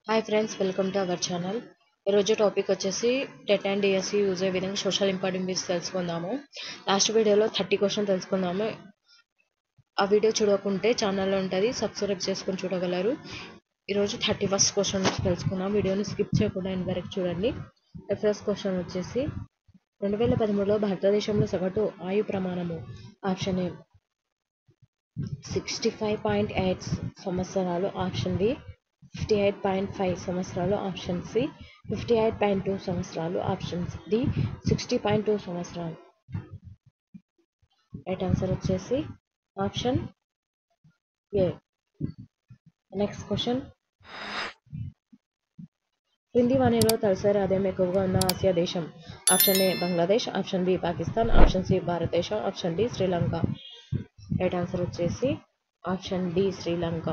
Hi friends, welcome to our channel. ఈరోజు topic వచ్చేసి TET and DSC use అయ్యే విధంగా సోషల్ ఇంపార్టెంట్ బిట్స్ తెలుసుకుందాము. లాస్ట్ వీడియోలో 30 క్వశ్చన్ తెలుసుకుందాము. ఆ వీడియో చూడకుంటే ఛానల్లో ఉంటుంది, సబ్స్క్రైబ్ చేసుకొని చూడగలరు. ఈరోజు 31st క్వశ్చన్ తెలుసుకుందాం. వీడియోని స్కిప్ చేయకుండా ఎండ్ వరకు చూడండి. ఫస్ట్ క్వశ్చన్ వచ్చేసి 2013లో భారతదేశంలో సగటు ఆయు ప్రమాణము ఆప్షన్ ఏ 65.8 సంవత్సరాలు, ఆప్షన్ బి 58.5 సంవత్సరాలు, ఆప్షన్ సి 58.2 సంవత్సరాలు, ఆప్షన్ డి 60.2 సంవత్సరాలు. రైట్ ఆన్సర్ వచ్చేసి ఆప్షన్ ఏ. నెక్స్ట్ క్వశ్చన్, క్రింది వాణిలో తలసరి ఆదాయం ఎక్కువగా ఉన్న ఆసియా దేశం option A Bangladesh, option B Pakistan, option C భారతదేశం, option D Sri Lanka. Right answer వచ్చేసి option D Sri Lanka.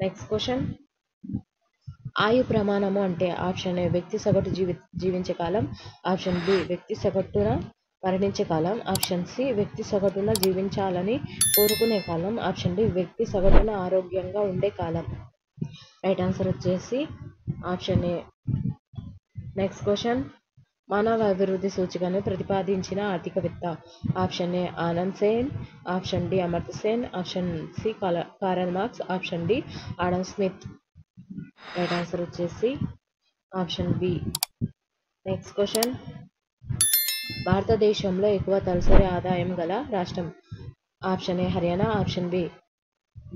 Next question, ఆయు ప్రమాణము అంటే ఆప్షన్ ఏ వ్యక్తి సగటు జీవించే కాలం, ఆప్షన్ బి వ్యక్తి సగటున మరణించే కాలం, ఆప్షన్ సి వ్యక్తి సగటున జీవించాలని కోరుకునే కాలం, ఆప్షన్ డి వ్యక్తి సగటున ఆరోగ్యంగా ఉండే కాలం. రైట్ ఆన్సర్ వచ్చేసి ఆప్షన్ ఏ. నెక్స్ట్ క్వశ్చన్, మానవ అభివృద్ధి సూచికను ప్రతిపాదించిన ఆర్థికవేత్త option A Anand Sen, option D Amartya Sen, option C Karl Marx, option D Adam Smith. Right answer వచ్చేసి ఆప్షన్ బి. నెక్స్ట్ క్వశ్చన్, భారతదేశంలో ఎక్కువ తలసరి ఆదాయం గల రాష్ట్రం option A Haryana, option B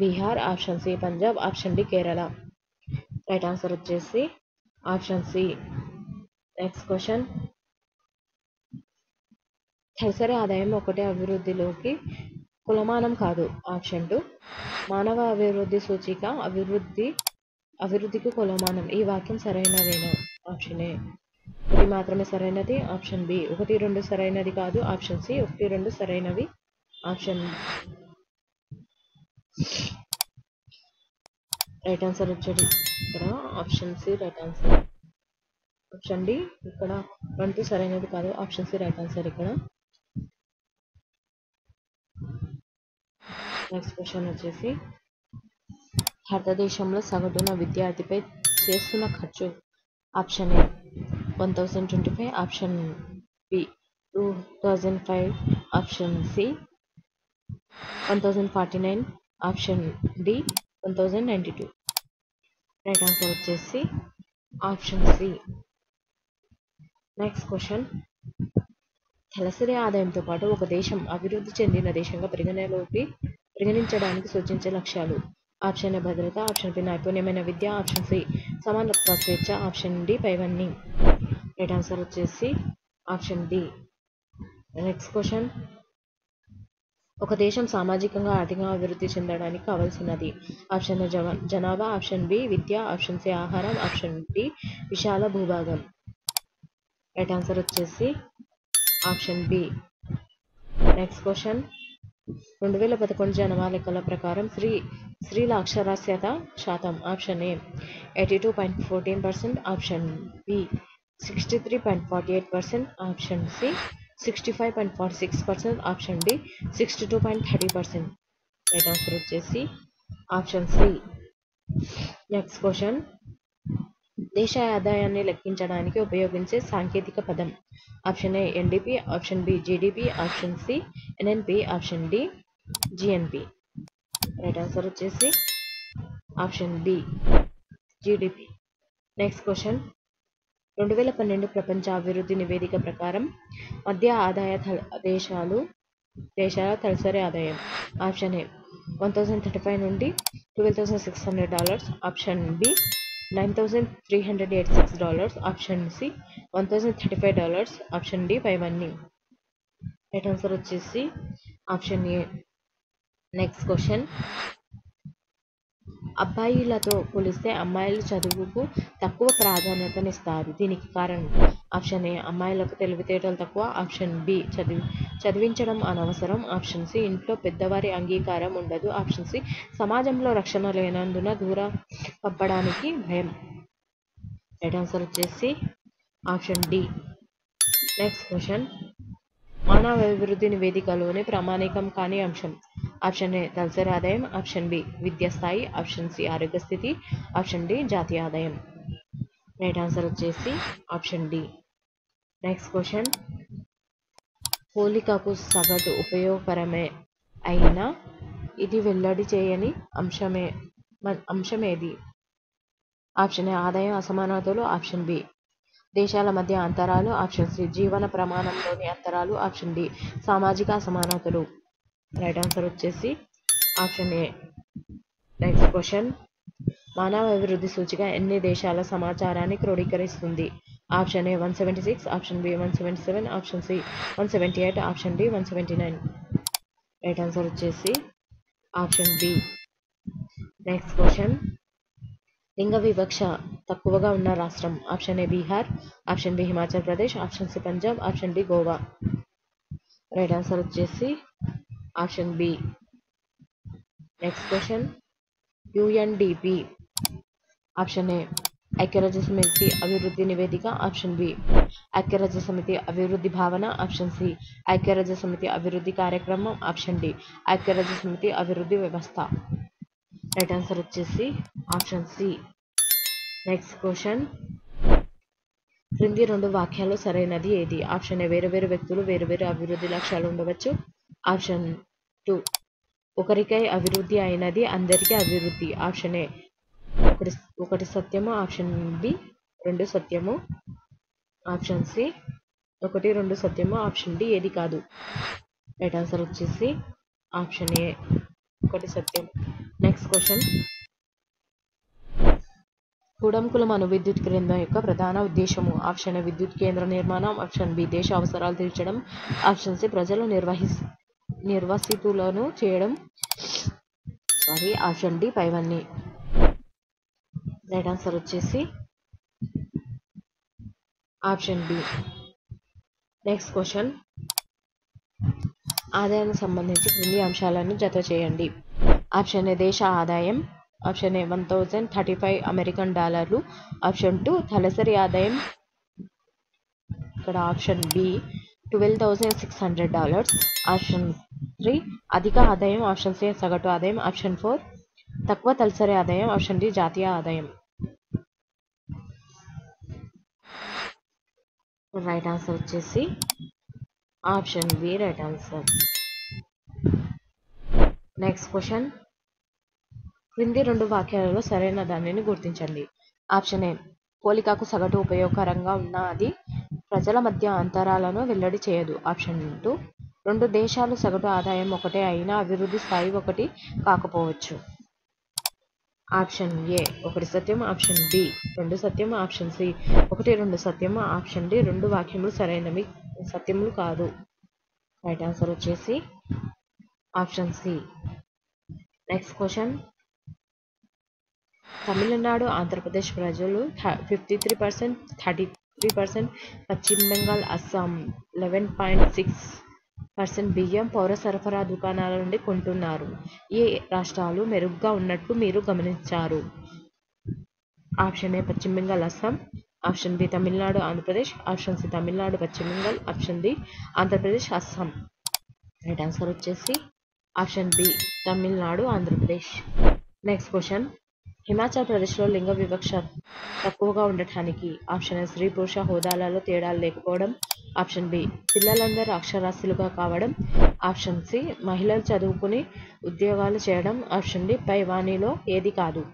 Bihar, option C Punjab, option D Kerala. Right answer వచ్చేసి ఆప్షన్ సి. నెక్స్ట్ క్వశ్చన్, తలసరి ఆదాయం ఒకటే అభివృద్ధిలోకి కొలమానం కాదు ఆప్షన్ 2 మానవ అభివృద్ధి సూచిక అభివృద్ధికి కొలమానం. ఈ వాక్యం సరైనదేనా? ఆప్షన్ ఏ 1 మాత్రమే సరైనది, ఆప్షన్ బి 1, 2 సరైనది కాదు, ఆప్షన్ సి 1, 2 సరైనవి, ఆప్షన్. రైట్ ఆన్సర్ వచ్చేది ఇక్కడ option C right answer. Option D ఇక్కడ 1, 2 సరైనది కాదు, ఆప్షన్ సి రైట్ ఆన్సర్ ఇక్కడ. నెక్స్ట్ క్వశ్చన్ వచ్చేసి, భారతదేశంలో సగటున విద్యార్థిపై చేస్తున్న ఖర్చు option A 1025, option B 2005, option C 1049, option D 1092. Right answer వచ్చేసి ఆప్షన్ సి. నెక్స్ట్ క్వశ్చన్, తలసరి ఆదాయంతో పాటు ఒక దేశం అభివృద్ధి చెందిన దేశంగా పరిగణించడానికి సూచించే లక్ష్యాలు ఆప్షన్ ఏ భద్రత, ఆప్షన్ బి నైపుణ్యమైన విద్య, ఆప్షన్ సి సమానత్వ స్వేచ్ఛ, ఆప్షన్ డి పైవన్నీ. రైట్ ఆన్సర్ వచ్చేసి ఆప్షన్ డి. నెక్స్ట్ క్వశ్చన్, ఒక దేశం సామాజికంగా ఆర్థికంగా అభివృద్ధి చెందడానికి కావాల్సినది ఆప్షన్ ఏ జనాభా, ఆప్షన్ బి విద్య, ఆప్షన్ సి ఆహారం, ఆప్షన్ డి విశాల భూభాగం. రైట్ ఆన్సర్ వచ్చేసి ఆప్షన్ బి. నెక్స్ట్ క్వశ్చన్, 2011 జనాభా లెక్కల ప్రకారం స్త్రీల అక్షరాస్యత శాతం option A 82.14%, option B 63.48%, option C 65.46%, option D 62.30%. Right answer వచ్చేసి ఆప్షన్ సి. నెక్స్ట్ క్వశ్చన్, దేశ ఆదాయాన్ని లెక్కించడానికి ఉపయోగించే సాంకేతిక పదం option A NDP, option B GDP, option C NNP, option D GNP. Right answer వచ్చేసి option B GDP. Next question, 2012 ప్రపంచ అభివృద్ధి నివేదిక ప్రకారం మధ్య ఆదాయ దేశాల తలసరి ఆదాయం ఆప్షన్ ఏ $1035 నుండి $12,600, option B $9,386, option C $1,035, option D పైవన్నీ. రైట్ ఆన్సర్ వచ్చేసి ఆప్షన్ ఏ. నెక్స్ట్ క్వశ్చన్, అబ్బాయిలతో పోలిస్తే అమ్మాయిలు చదువుకు తక్కువ ప్రాధాన్యతనిస్తారు, దీనికి కారణం ఆప్షన్ ఏ అమ్మాయిలకు తెలివితేటలు తక్కువ, ఆప్షన్ బి చదివించడం అనవసరం, ఆప్షన్ సి ఇంట్లో పెద్దవారి అంగీకారం ఉండదు, ఆప్షన్ సి సమాజంలో రక్షణ లేనందున దూరం పంపడానికి భయం. రైట్ ఆన్సర్ వచ్చేసి ఆప్షన్ డి. నెక్స్ట్ క్వశ్చన్, మానవ అభివృద్ధి నివేదికలోని ప్రామాణికం కాని అంశం ఆప్షన్ ఏ తలసరి ఆదాయం, ఆప్షన్ బి విద్యా స్థాయి, ఆప్షన్ సి ఆరోగ్య స్థితి, ఆప్షన్ డి జాతీయ ఆదాయం. రైట్ ఆన్సర్ వచ్చేసి ఆప్షన్ డి. నెక్స్ట్ క్వశ్చన్, పోలికకు సగటు ఉపయోగకరమే అయినా ఇది వెల్లడి చేయని అంశమేది? ఆప్షన్ ఏ ఆదాయం అసమానతలు, ఆప్షన్ బి దేశాల మధ్య అంతరాలు, ఆప్షన్ సి జీవన ప్రమాణంలోని అంతరాలు, ఆప్షన్ డి సామాజిక అసమానతలు. రైట్ ఆన్సర్ వచ్చేసి ఆప్షన్ ఏ. నెక్స్ట్ క్వశ్చన్, మానవ అభివృద్ధి సూచిక ఎన్ని దేశాల సమాచారాన్ని క్రోడీకరిస్తుంది? Option A 176, option B 177, option C 178, option D 179. Right answer వచ్చేసి ఆప్షన్ బి. నెక్స్ట్ క్వశ్చన్, లింగ వివక్ష తక్కువగా ఉన్న రాష్ట్రం? Option A Bihar, option B Himachal Pradesh, option C Punjab, option D Goa. Right answer వచ్చేసి option B. Next question, UNDP. Option A ఐక్యరాజ్య సమితి అభివృద్ధి నివేదిక, ఆప్షన్ బి ఐక్యరాజ్య సమితి అభివృద్ధి భావన, ఆప్షన్ సి ఐక్యరాజ్య సమితి అభివృద్ధి కార్యక్రమం, ఆప్షన్ డి ఐక్యరాజ్య సమితి అభివృద్ధి వ్యవస్థ. రైట్ ఆన్సర్ వచ్చేసి ఆప్షన్ సి. నెక్స్ట్ క్వశ్చన్, క్రింది రెండు వాక్యాలు సరైనది ఏది? ఆప్షన్ ఏ వేరు వ్యక్తులు వేరు అభివృద్ధి లక్ష్యాలు ఉండవచ్చు, ఆప్షన్ 2 ఒకరికై అభివృద్ధి అయినది అందరికీ అభివృద్ధి, ఆప్షన్ ఏ ఒకటి సత్యము, ఆప్షన్ బి 2 సత్యము, ఆప్షన్ సి 1, 2 సత్యము, ఆప్షన్ డి ఏది కాదు. రైట్ ఆన్సర్ వచ్చేసి option A 1 Satyam. Next question, Kudankulam అణు విద్యుత్ కేంద్రం యొక్క ప్రధాన ఉద్దేశము? ఆప్షన్ ఏ విద్యుత్ కేంద్ర నిర్మాణం, ఆప్షన్ బి దేశ అవసరాలు తీర్చడం, ఆప్షన్ సి ప్రజలు నిర్వసితులను చేయడం, ఆప్షన్ డి పైవన్నీ. రైట్ ఆన్సర్ వచ్చేసి ఆప్షన్ బి. నెక్స్ట్ క్వశ్చన్, ఆదాయానికి సంబంధించి క్రింది అంశాలను జత చేయండి. ఆప్షన్ ఏ దేశ ఆదాయం, ఆప్షన్ ఏ 1035 అమెరికన్ డాలర్లు, ఆప్షన్ 2 తలసరి ఆదాయం, ఇక్కడ ఆప్షన్ బి $12,600, ఆప్షన్ 3 అధిక ఆదాయం, ఆప్షన్ సి సగటు ఆదాయం, ఆప్షన్ 4 తక్కువ తలసరి ఆదాయం, ఆప్షన్ డి జాతీయ ఆదాయం. రైట్ ఆన్సర్ వచ్చేసి option B right answer. Next question, క్రింది రెండు వాక్యాలలో సరైన దానిని గుర్తించండి. ఆప్షన్ ఏ పోలికకు సగటు ఉపయోగకరంగా ఉన్న అది ప్రజల మధ్య అంతరాలను వెల్లడి చేయదు, ఆప్షన్ 2 రెండు దేశాలు సగటు ఆదాయం ఒకటే అయినా అభివృద్ధి స్థాయి ఒకటి కాకపోవచ్చు, ఆప్షన్ ఏ 1 సత్యం, ఆప్షన్ బి 2 సత్యం, ఆప్షన్ సి 1, 2 సత్యం, ఆప్షన్ డి 2 వాక్యములు సరైనవి సత్యములు కాదు. రైట్ ఆన్సర్ వచ్చేసి option C. Next question, Tamil Nadu Andhra Pradesh ప్రజలు 53%, 33%, పశ్చిమ బెంగాల్ అస్సాం 11.6% బియ్యం పౌర సరఫరా దుకాణాల నుండి కొంటున్నారు. ఏ రాష్ట్రాలు మెరుగ్గా ఉన్నట్లు మీరు గమనించారు? Option A Paschima Bengal Assam, option B Tamil Nadu Andhra Pradesh, option C Tamil Nadu Paschima Bengal, option D Andhra Pradesh Assam. Right answer వచ్చేసి option B Tamil Nadu Andhra Pradesh. Next question, Himachal ప్రదేశ్లో లింగ వివక్ష తక్కువగా ఉండటానికి? ఆప్షన్ ఏ స్త్రీ పురుష హోదాలలో తేడాలు లేకపోవడం, ఆప్షన్ బి పిల్లలందరూ అక్షరాస్యులుగా కావడం, ఆప్షన్ సి మహిళలు చదువుకుని ఉద్యోగాలు చేయడం, ఆప్షన్ డి పై వాణిలో ఏది కాదు.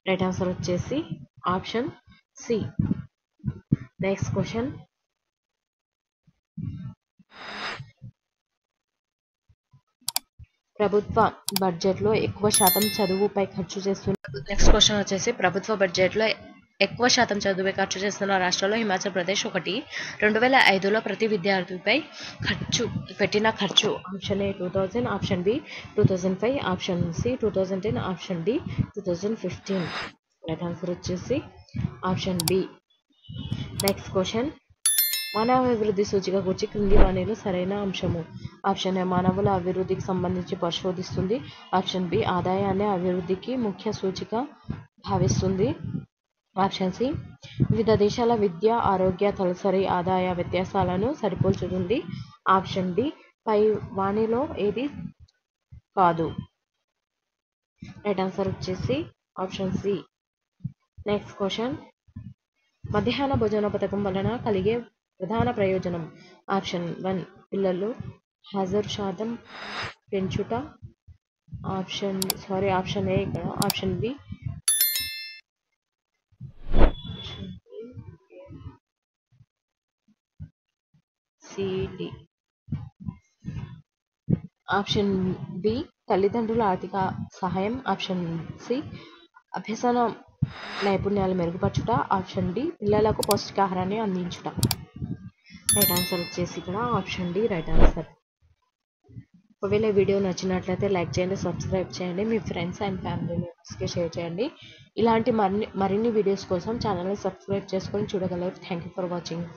రైట్ ఆన్సర్ వచ్చేసి ఆప్షన్ సి. నెక్స్ట్ క్వశ్చన్, ప్రభుత్వ బడ్జెట్లో ఎక్కువ శాతం చదువుపై ఖర్చు చేస్తున్న నెక్స్ట్ క్వశ్చన్ వచ్చేసి ప్రభుత్వ బడ్జెట్లో ఎక్కువ శాతం చదువుపై ఖర్చు చేస్తున్న రాష్ట్రాల్లో హిమాచల్ ప్రదేశ్ ఒకటి. 2005లో ప్రతి విద్యార్థిపై పెట్టిన ఖర్చు? Option A 2000, option B 2005, option C 2010, option D 2015. Right answer వచ్చేసి ఆప్షన్ బి. నెక్స్ట్ క్వశ్చన్, మానవ అభివృద్ధి సూచిక గురించి క్రింది వాణిలో సరైన అంశము? ఆప్షన్ ఏ మానవుల అభివృద్ధికి సంబంధించి పరిశోధిస్తుంది, ఆప్షన్ బి ఆదాయాన్ని అభివృద్ధికి ముఖ్య సూచిక భావిస్తుంది, ఆప్షన్ సి వివిధ దేశాల విద్య ఆరోగ్య తలసరి ఆదాయ వ్యత్యాసాలను సరిపోల్చుతుంది, ఆప్షన్ డి పై వాణిలో ఏది కాదు. రైట్ ఆన్సర్ వచ్చేసి ఆప్షన్ సి. నెక్స్ట్ క్వశ్చన్, మధ్యాహ్న భోజన పథకం వలన కలిగే ప్రధాన ప్రయోజనం. ఆప్షన్ 1 పిల్లలు హాజరు శాతం పెంచుట. ఆప్షన్ ఏ ఇక్కడ. Option B CD. Option B తల్లిదండ్రుల ఆర్థిక సహాయం. ఆప్షన్ సి అభ్యసన నైపుణ్యాలు మెరుగుపరచుట. ఆప్షన్ డి పిల్లలకు పౌష్టికాహారాన్ని అందించుట. రైట్ ఆన్సర్ వచ్చేసి ఇక్కడ ఆప్షన్ డి రైట్ ఆన్సర్. ఒకవేళ వీడియో నచ్చినట్లయితే లైక్ చేయండి, సబ్స్క్రైబ్ చేయండి, మీ ఫ్రెండ్స్ అండ్ ఫ్యామిలీ మెంబర్స్కి షేర్ చేయండి. ఇలాంటి మరిన్ని వీడియోస్ కోసం ఛానల్ని సబ్స్క్రైబ్ చేసుకొని చూడగలరు. Thank you for watching.